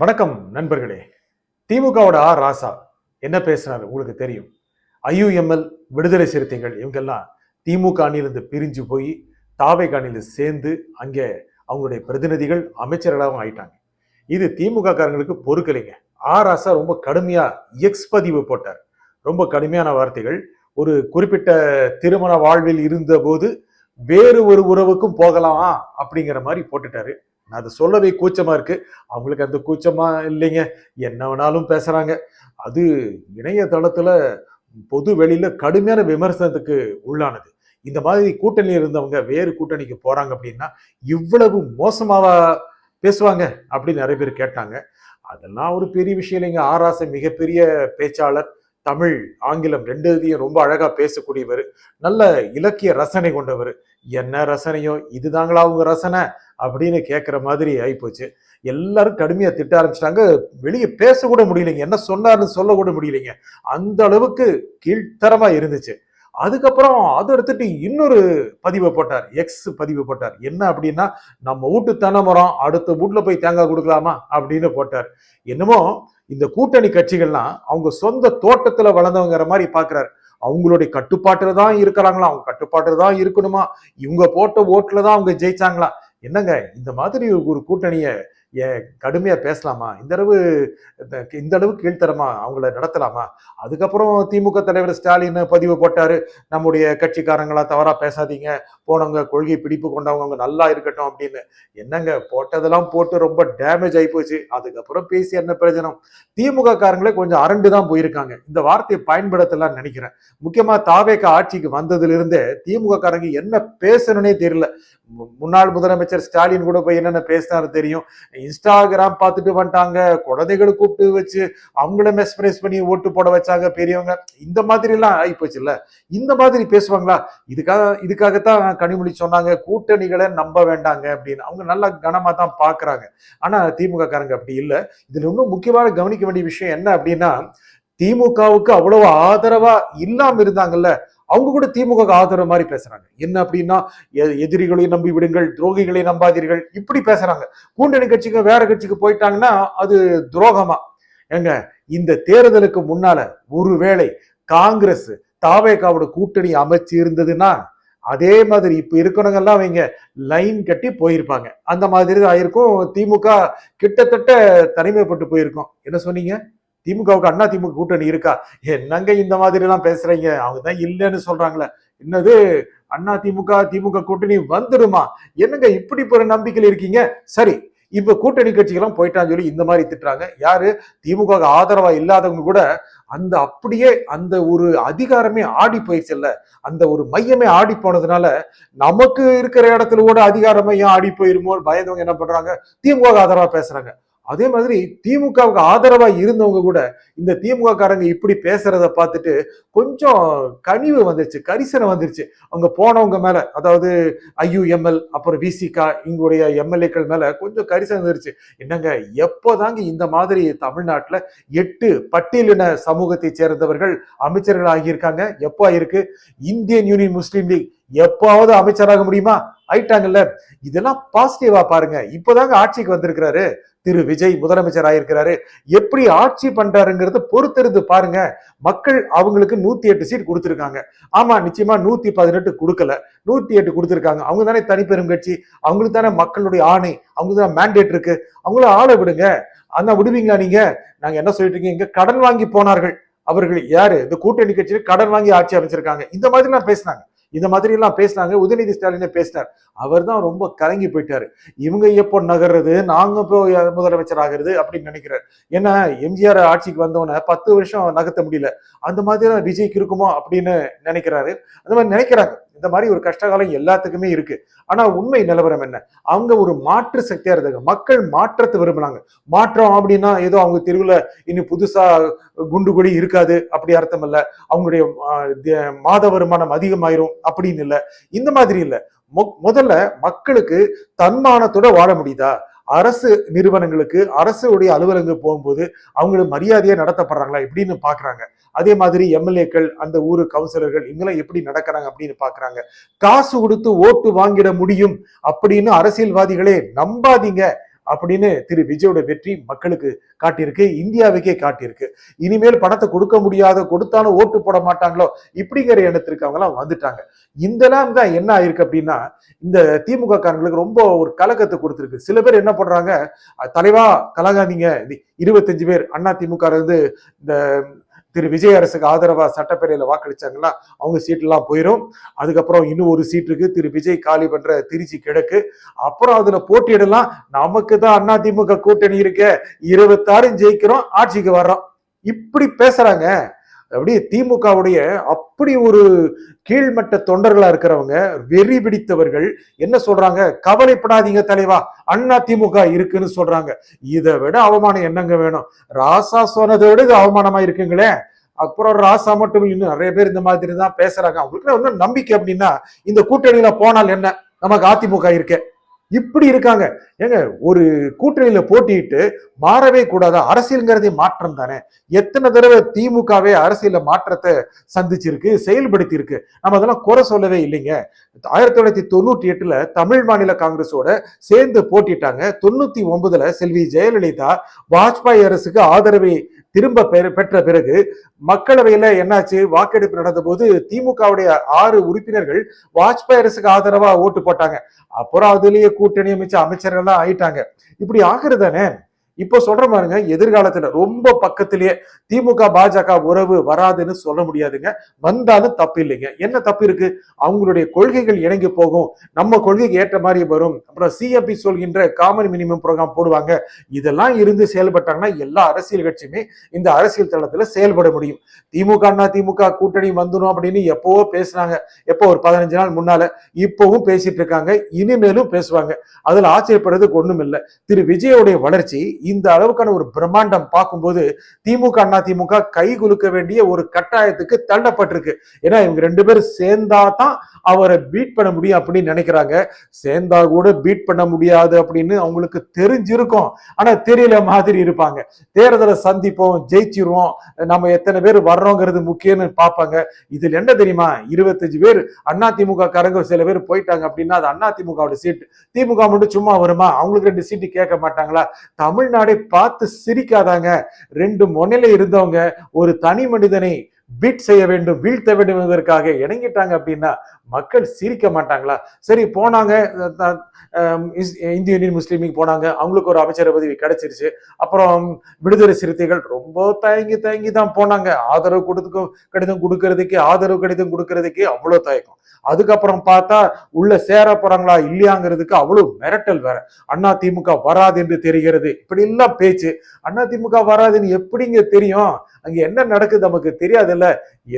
வணக்கம் நண்பர்களே. திமுகவோட ராசா என்ன பேசினாரு உங்களுக்கு தெரியும். ஐயுஎம்எல், விடுதலை சிறுத்தைகள் இவங்கெல்லாம் திமுக அணியிலிருந்து பிரிஞ்சு போய் தாவேக அணியில சேர்ந்து அங்கே அவங்களுடைய பிரதிநிதிகள் அமைச்சர்களாகவும் ஆயிட்டாங்க. இது திமுக காரங்களுக்கு பொறுக்கலைங்க. ராசா ரொம்ப கடுமையா எக்ஸ் பதிவு போட்டார். ரொம்ப கடுமையான வார்த்தைகள். ஒரு குறிப்பிட்ட திருமண வாழ்வில் இருந்த போது வேறு ஒரு உறவுக்கும் போகலாமா அப்படிங்கிற மாதிரி போட்டுட்டாரு. நான் அதை சொல்லவே கூச்சமா இருக்கு. அவங்களுக்கு அந்த கூச்சமா இல்லைங்க. என்ன வேணாலும் பேசுறாங்க. அது இணையதளத்துல பொது வெளியில கடுமையான விமர்சனத்துக்கு உள்ளானது. இந்த மாதிரி கூட்டணியில் இருந்தவங்க வேறு கூட்டணிக்கு போறாங்க அப்படின்னா இவ்வளவு மோசமாவா பேசுவாங்க அப்படின்னு நிறைய பேர் கேட்டாங்க. அதெல்லாம் ஒரு பெரிய விஷயம் இல்லைங்க. ஆராசை மிகப்பெரிய பேச்சாளர். தமிழ், ஆங்கிலம் ரெண்டுத்தையும் ரொம்ப அழகா பேசக்கூடியவர். நல்ல இலக்கிய ரசனை கொண்டவர். என்ன ரசனையோ இதுதாங்களா அவங்க ரசனை அப்படின்னு கேட்குற மாதிரி ஆயிப்போச்சு. எல்லாரும் கடுமையா திட்ட ஆரம்பிச்சிட்டாங்க. வெளியே பேச கூட முடியலைங்க. என்ன சொன்னார்னு சொல்ல கூட முடியலைங்க. அந்த அளவுக்கு கீழ்த்தரமா இருந்துச்சு. அதுக்கப்புறம் அதை எடுத்துட்டு இன்னொரு பதிவை போட்டார். எக்ஸ் பதிவு போட்டார். என்ன அப்படின்னா, நம்ம வீட்டு தென்னை மரம் அடுத்த வீட்டுல போய் தேங்காய் கொடுக்கலாமா அப்படின்னு போட்டார். என்னமோ இந்த கூட்டணி கட்சிகள்லாம் அவங்க சொந்த தோட்டத்துல வளர்ந்தவங்கிற மாதிரி பாக்குறாரு. அவங்களுடைய கட்டுப்பாட்டுல தான் இருக்கிறாங்களா, அவங்க கட்டுப்பாட்டுல தான் இருக்கணுமா, இவங்க போட்ட ஓட்டுல தான் அவங்க ஜெயிச்சாங்களா. என்னங்க இந்த மாதிரி ஒரு கூட்டணிய கடுமையா பேசலாமா? இந்த அளவு கீழ்த்தரமா அவங்கள நடத்தலாமா? அதுக்கப்புறம் திமுக தலைவர் ஸ்டாலின் பதிவு போட்டாரு. நம்முடைய கட்சிக்காரங்களா தவறா பேசாதீங்க, போனவங்க கொள்கை பிடிப்பு கொண்டவங்க நல்லா இருக்கட்டும் அப்படின்னு. என்னங்க போட்டதெல்லாம் போட்டு ரொம்ப டேமேஜ் ஆகி போச்சு. அதுக்கப்புறம் பேசி என்ன பிரயோஜனம்? திமுக காரங்களே கொஞ்சம் அரண்டு தான் போயிருக்காங்க. இந்த வார்த்தையை பயன்படுத்தலாம் நினைக்கிறேன். முக்கியமா தாவேக ஆட்சிக்கு வந்ததுல இருந்தே திமுக காரங்க என்ன பேசணும்னே தெரியல. முன்னாள் முதலமைச்சர் ஸ்டாலின் கூட போய் என்னென்ன பேசினாரு தெரியும். இன்ஸ்டாகிராம் பார்த்துட்டு வந்துட்டாங்க, குழந்தைகளை கூப்பிட்டு வச்சு அவங்கள மெஸ்பிரைஸ் பண்ணி ஓட்டு போட வச்சாங்க பெரியவங்க. இந்த மாதிரி எல்லாம் ஆயிப்போச்சு இல்ல. இந்த மாதிரி பேசுவாங்களா? இதுக்காகத்தான் கனிமொழி சொன்னாங்க கூட்டணிகளை நம்ப வேண்டாங்க அப்படின்னு. அவங்க நல்லா கனமா தான் பாக்குறாங்க. ஆனா திமுக காரங்க அப்படி இல்லை. இதுல இன்னும் முக்கியமான கவனிக்க வேண்டிய விஷயம் என்ன அப்படின்னா, திமுகவுக்கு அவ்வளவு ஆதரவா இல்லாம இருந்தாங்கல்ல, அவங்க கூட திமுக ஆதரவு மாதிரி பேசுறாங்க. என்ன அப்படின்னா, எதிரிகளை நம்பி விடுங்கள், துரோகிகளை நம்பாதீர்கள், இப்படி பேசுறாங்க. கூட்டணி கட்சிக்கு வேற கட்சிக்கு போயிட்டாங்கன்னா அது துரோகமா? ஏங்க, இந்த தேர்தலுக்கு முன்னால ஒருவேளை காங்கிரஸ் தாவேகாவோட கூட்டணி அமைச்சு இருந்ததுன்னா அதே மாதிரி இப்ப இருக்கிறவங்க எல்லாம் அவங்க லைன் கட்டி போயிருப்பாங்க. அந்த மாதிரி தான் ஆயிருக்கும். திமுக கிட்டத்தட்ட தனிமைப்பட்டு போயிருக்கும். என்ன சொன்னீங்க? திமுகவுக்கு அண்ணா திமுக கூட்டணி இருக்கா? என்னங்க இந்த மாதிரி எல்லாம் பேசுறீங்க? அவங்கதான் இல்லைன்னு சொல்றாங்களே. என்னது அண்ணா திமுக கூட்டணி வந்துடுமா? என்னங்க இப்படி ஒரு நம்பிக்கையில் இருக்கீங்க? சரி, இப்ப கூட்டணி கட்சிகளும் போயிட்டான்னு சொல்லி இந்த மாதிரி திட்டுறாங்க. யாரு? திமுக ஆதரவா இல்லாதவங்க கூட அந்த அப்படியே அந்த ஒரு அதிகாரமே ஆடி போயிடுச்சு இல்ல, அந்த ஒரு மையமே ஆடி போனதுனால நமக்கு இருக்கிற இடத்துல கூட அதிகார மையம் ஆடி போயிருமோ பயந்தவங்க என்ன பண்றாங்க? திமுக ஆதரவா பேசுறாங்க. அதே மாதிரி திமுகவுக்கு ஆதரவா இருந்தவங்க கூட இந்த திமுக காரங்க இப்படி பேசுறத பார்த்துட்டு கொஞ்சம் கனிவு வந்துருச்சு, கரிசனம் வந்துருச்சு. அவங்க போனவங்க மேல, அதாவது ஐயுஎம்எல் அப்புறம் விசிகா இங்களுடைய எம்எல்ஏக்கள் மேல கொஞ்சம் கரிசனம் வந்துருச்சு. என்னங்க எப்போதாங்க இந்த மாதிரி தமிழ்நாட்டுல 8 பட்டியலின சமூகத்தை சேர்ந்தவர்கள் அமைச்சர்கள் ஆகியிருக்காங்க? எப்போ ஆயிருக்கு? இந்தியன் யூனியன் முஸ்லீம் லீக் எப்பாவது அமைச்சராக முடியுமா? ஆயிட்டாங்கல்ல. இதெல்லாம் பாசிட்டிவா பாருங்க. இப்போதாங்க ஆட்சிக்கு வந்திருக்கிறாரு திரு விஜய், முதலமைச்சர் ஆயிருக்கிறாரு. எப்படி ஆட்சி பண்றாருங்கிறத பொறுத்திருந்து பாருங்க. மக்கள் அவங்களுக்கு 108 சீட் கொடுத்திருக்காங்க. ஆமா, நிச்சயமா 118 கொடுக்கல, 108 கொடுத்திருக்காங்க. அவங்க தானே தனிப்பெரும் கட்சி, அவங்களுக்கு தானே மக்களுடைய ஆணை, அவங்களுக்கு தானே மேண்டேட் இருக்கு. அவங்கள ஆள விடுங்க. ஆனா விடுவீங்களா நீங்க? நாங்க என்ன சொல்லிட்டு இருக்கீங்க? இங்க கடன் வாங்கி போனார்கள் அவர்கள். யாரு? இந்த கூட்டணி கட்சியில கடன் வாங்கி ஆட்சி அமைச்சிருக்காங்க. இந்த மாதிரி எல்லாம் பேசினாங்க. இந்த மாதிரி எல்லாம் பேசினாங்க. உதயநிதி ஸ்டாலினே பேசினார். அவர் தான் ரொம்ப கலங்கி போயிட்டாரு. இவங்க எப்போ நகர்றது, நாங்க இப்போ முதலமைச்சர் ஆகிறது அப்படின்னு நினைக்கிறார். ஏன்னா எம்ஜிஆர் ஆட்சிக்கு வந்தவன 10 வருஷம் நகர்த்த முடியல. அந்த மாதிரி தான் விஜய்க்கு இருக்குமோ அப்படின்னு நினைக்கிறாரு. அந்த மாதிரி நினைக்கிறாங்க. இந்த மாதிரி ஒரு கஷ்டகாலம் எல்லாத்துக்குமே இருக்கு. ஆனா உண்மை நிலவரம் என்ன? அவங்க ஒரு மாற்று சக்தியா இருந்தாங்க. மக்கள் மாற்றத்தை விரும்பினாங்க. மாற்றம் அப்படின்னா ஏதோ அவங்க தெருவுல இன்னும் புதுசா குண்டு குடி இருக்காது அப்படி அர்த்தம் இல்ல. அவங்களுடைய மாத வருமானம் அதிகமாயிரும் அப்படின்னு இல்ல. இந்த மாதிரி இல்ல. முதல்ல மக்களுக்கு தன்மானத்தோட வாழ முடியுதா? அரசு நிறுவனங்களுக்கு, அரசுடைய அலுவலகங்கள் போகும்போது அவங்களுக்கு மரியாதையா நடத்தப்படுறாங்களா எப்படின்னு பாக்குறாங்க. அதே மாதிரி எம்எல்ஏக்கள், அந்த ஊரு கவுன்சிலர்கள் இவங்கெல்லாம் எப்படி நடக்கிறாங்க அப்படின்னு பாக்குறாங்க. காசு கொடுத்து ஓட்டு வாங்கிட முடியும் அப்படின்னு அரசியல்வாதிகளே நம்பாதீங்க அப்படின்னு திரு விஜயோட வெற்றி மக்களுக்கு காட்டியிருக்கு, இந்தியாவுக்கே காட்டியிருக்கு. இனிமேல் பணத்தை கொடுக்க முடியாத, கொடுத்தாலும் ஓட்டு போட மாட்டாங்களோ இப்படிங்கிற எண்ணத்திற்கு அவங்க எல்லாம் வந்துட்டாங்க. இதெல்லாம் தான் என்ன ஆயிருக்கு அப்படின்னா, இந்த திமுக காரங்களுக்கு ரொம்ப ஒரு கலக்கத்தை கொடுத்திருக்கு. சில பேர் என்ன பண்றாங்க, தலைவா கலகாதீங்க, 25 பேர் அண்ணா திமுக இருந்து இந்த திரு விஜய் அரசுக்கு ஆதரவா சட்டப்பேரவையில வாக்களிச்சாங்கன்னா அவங்க சீட் எல்லாம் போயிடும். அதுக்கப்புறம் இன்னும் ஒரு சீட் இருக்கு, திரு விஜய் காலி பண்ற திருச்சி கிழக்கு. அப்புறம் அதுல போட்டியிடலாம், நமக்கு தான் அதிமுக கூட்டணி இருக்க, 26 ஜெயிக்கிறோம், ஆட்சிக்கு வர்றோம். இப்படி பேசுறாங்க. அப்படியே திமுகவுடைய அப்படி ஒரு கீழ்மட்ட தொண்டர்களா இருக்கிறவங்க, வெறி பிடித்தவர்கள் என்ன சொல்றாங்க, கவலைப்படாதீங்க தலைவா, அண்ணா திமுக இருக்குன்னு சொல்றாங்க. இதை விட அவமானம் என்னங்க வேணும்? ராசா சொன்னதை விட இது அவமானமா இருக்குங்களே. அப்புறம் ராசா மட்டும் இன்னும் நிறைய பேர் இந்த மாதிரி தான் பேசுறாங்க. அவங்களுக்கு ஒன்னும் நம்பிக்கை அப்படின்னா, இந்த கூட்டணியில போனால் என்ன, நமக்கு அதிமுக இருக்கே, இப்படி இருக்காங்க. ஏங்க, ஒரு கூட்டணியில போட்டிட்டு மாறவே கூடாது. அரசியல்ங்கிறதே மாற்றம் தானே. எத்தனை தடவை திமுகவே அரசியல மாற்றத்தை சந்திச்சிருக்கு, செயல்படுத்தி இருக்கு. நம்ம அதெல்லாம் குறை சொல்லவே இல்லைங்க. 1998 தமிழ் மாநில காங்கிரஸோட சேர்ந்து போட்டிட்டாங்க. 99 செல்வி ஜெயலலிதா வாஜ்பாய் அரசுக்கு ஆதரவை திரும்ப பெற்ற பிறகு மக்களவையில என்னாச்சு, வாக்கெடுப்பு நடந்த போது திமுகவுடைய 6 உறுப்பினர்கள் வாஜ்பாய் அரசுக்கு ஆதரவா ஓட்டு போட்டாங்க. அப்புறம் அதுலயே கூட்டணி அமைச்ச அமைச்சர்கள்லாம் ஆயிட்டாங்க. இப்படி ஆகுறதானே. இப்போ சொல்ற பாருங்க, எதிர்காலத்துல ரொம்ப பக்கத்திலேயே திமுக பாஜக உறவு வராதுன்னு சொல்ல முடியாதுங்க. வந்தாலும் தப்பு இல்லைங்க. என்ன தப்பு இருக்கு? அவங்களுடைய கொள்கைகள் இணங்கி போகும், நம்ம கொள்கைக்கு ஏற்ற மாதிரி வரும். அப்புறம் சிஎம்பி சொல்கின்ற காமன் மினிமம் ப்ரோக்ராம் போடுவாங்க. இதெல்லாம் இருந்து செயல்பட்டாங்கன்னா எல்லா அரசியல் கட்சியுமே இந்த அரசியல் தளத்துல செயல்பட முடியும். திமுக அண்ணா திமுக கூட்டணி வந்துடும் அப்படின்னு எப்பவோ பேசினாங்க. எப்போ, ஒரு 15 நாள் முன்னால. இப்பவும் பேசிட்டு இருக்காங்க, இனிமேலும் பேசுவாங்க. அதுல ஆச்சரியப்படுறதுக்கு ஒண்ணும் இல்லை. திரு விஜயோடைய வளர்ச்சி இந்த அளவுக்கான ஒரு பிரம்மாண்டம் பார்க்கும்போது திமுக அண்ணா திமுக கை குலுக்க வேண்டிய ஒரு கட்டாயத்துக்கு தள்ளப்பட்டிருக்கு. ஏன்னா இவங்க 2 பேரும் சேர்ந்தா தான் அவரை பீட் பண்ண முடியும் அப்படின்னு நினைக்கிறாங்க. சேர்ந்தா கூட பீட் பண்ண முடியாது அப்படின்னு அவங்களுக்கு தெரிஞ்சிருக்கும். ஆனா தெரியல மாதிரி இருப்பாங்க. தேர்தலை சந்திப்போம், ஜெயிச்சிருவோம், நம்ம எத்தனை பேர் வர்றோங்கிறது முக்கியம்னு பார்ப்பாங்க. இதுல என்ன தெரியுமா, 25 பேர் அண்ணா திமுக காரங்க சில பேர் போயிட்டாங்க அப்படின்னா அது அண்ணா திமுக சீட்டு. திமுக மட்டும் சும்மா வருமா? அவங்களுக்கு 2 சீட்டு கேட்க மாட்டாங்களா? தமிழ்நாடு பார்த்து சிரிக்காதாங்க. 2 முனையில இருந்தவங்க ஒரு தனி மனிதனை பீட் செய்ய வேண்டும், வீழ்த்த வேண்டும் என்பதற்காக இணங்கிட்டாங்க அப்படின்னா மக்கள் சிரிக்க மாட்டாங்களா? சரி, போனாங்க, இந்திய யூனியன் முஸ்லீம் லீக் போனாங்க, அவங்களுக்கு ஒரு அமைச்சர் பதவி கிடைச்சிருச்சு. அப்புறம் விடுதலை சிறுத்தைகள் ரொம்ப தயங்கி தான் போனாங்க. ஆதரவு கடிதம் கொடுக்கறதுக்கே அவ்வளவு தயக்கம். அதுக்கப்புறம் பார்த்தா உள்ள சேர போறாங்களா இல்லையாங்கிறதுக்கு அவ்வளவு மிரட்டல் வேற. அண்ணா திமுக வராது என்று தெரிகிறது, இப்படி எல்லாம் பேச்சு. அண்ணா திமுக வராதுன்னு எப்படிங்க தெரியும்? அங்க என்ன நடக்குது நமக்கு தெரியாதுல்ல.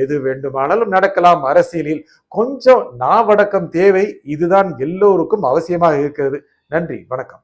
எது வேண்டுமானாலும் நடக்கலாம் அரசியலில். கொஞ்சம் நாவடக்கம் தேவை. இதுதான் எல்லோருக்கும் அவசியமாக இருக்கிறது. நன்றி, வணக்கம்.